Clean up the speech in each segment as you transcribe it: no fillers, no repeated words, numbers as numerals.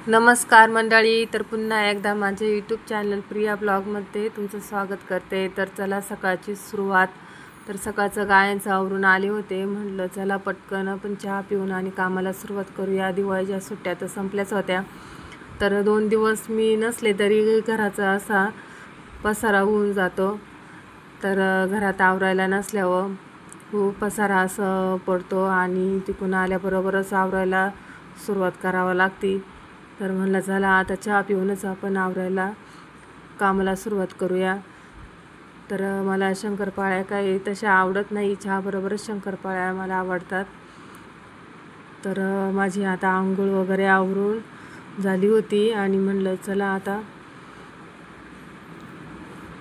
नमस्कार मंडळी, तर पुन्हा एकदा माझे यूट्यूब चॅनल प्रिया ब्लॉगमध्ये तुमचं स्वागत करते। तर चला सकाळची सुरुवात। तर सकाळचं गायांचं आवरून आले होते, म्हटलं चला पटकन आपण चहा पिऊन आणि कामाला सुरुवात करूया। दिवाळीच्या सुट्ट्या तर संपल्याच होत्या, तर 2 दिवस मी नसले तरी घराचा असा पसारा होऊन जातो। तर घरात आवरायला नसल्यावर खूप पसारा असं पडतो आणि तिकडून आल्याबरोबरच आवरायला सुरुवात करावी लागते। तर म्हणलं चला आता चहा पिऊनच आपण आवरायला कामाला सुरुवात करूया। तर मला शंकरपाळ्या काही तशा आवडत नाही, चहाबरोबरच शंकरपाळ्या मला आवडतात। तर माझी आता आंघोळ वगैरे आवरून झाली होती आणि म्हणलं चला आता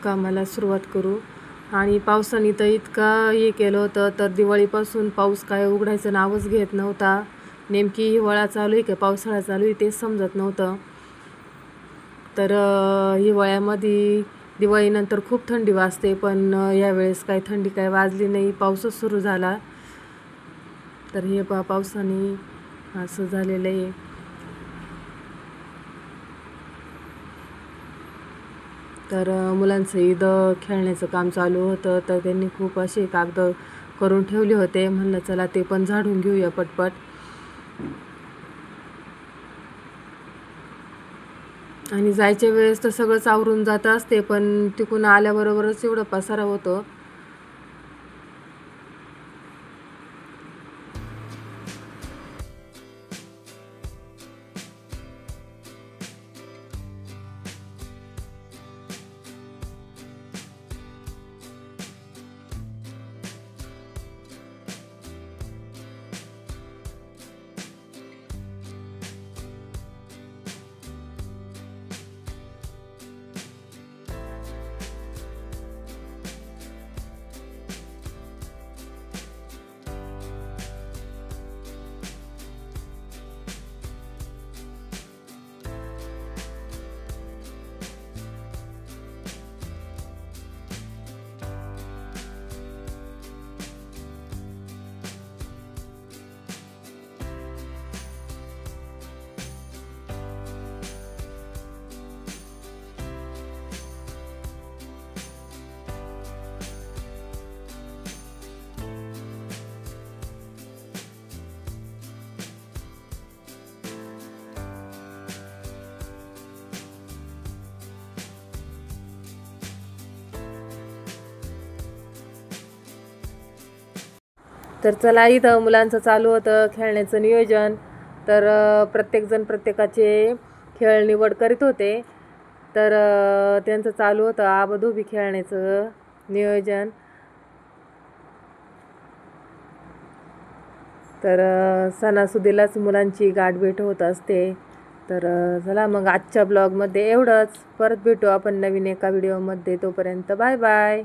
कामाला सुरुवात करू। आणि पावसाने तर इतका हे केलं होतं, तर दिवाळीपासून पाऊस काय उघडायचं नावच घेत नव्हता। नेमकी हिवाळा चालू आहे की पावसाळा चालू आहे तेच समजत नव्हतं। तर हिवाळ्यामध्ये दिवाळीनंतर खूप थंडी वाजते, पण यावेळेस काही थंडी काही वाजली नाही, पाऊसच सुरू झाला। तर हे पावसाने असं झालेलं आहे। तर मुलांचं इथं खेळण्याचं काम चालू होतं, तर त्यांनी खूप असे कागद करून ठेवले होते, म्हणलं चला ते पण झाडून घेऊया पटपट। आणि जायच्या वेळेस तर सगळंच आवरून जात असते, पण तिकडून आल्याबरोबरच एवढं पसारा होतो। तर चला इथं मुलांचं चालू होतं खेळण्याचं नियोजन। तर प्रत्येकजण प्रत्येकाचे खेळ निवड करीत होते। तर त्यांचं चालू होतं आबाधोबी खेळण्याचं नियोजन। तर सणासुदीलाच मुलांची गाठभेट होत असते। तर चला मग आजच्या ब्लॉगमध्ये एवढंच, परत भेटू आपण नवीन एका व्हिडिओमध्ये, तोपर्यंत बाय बाय।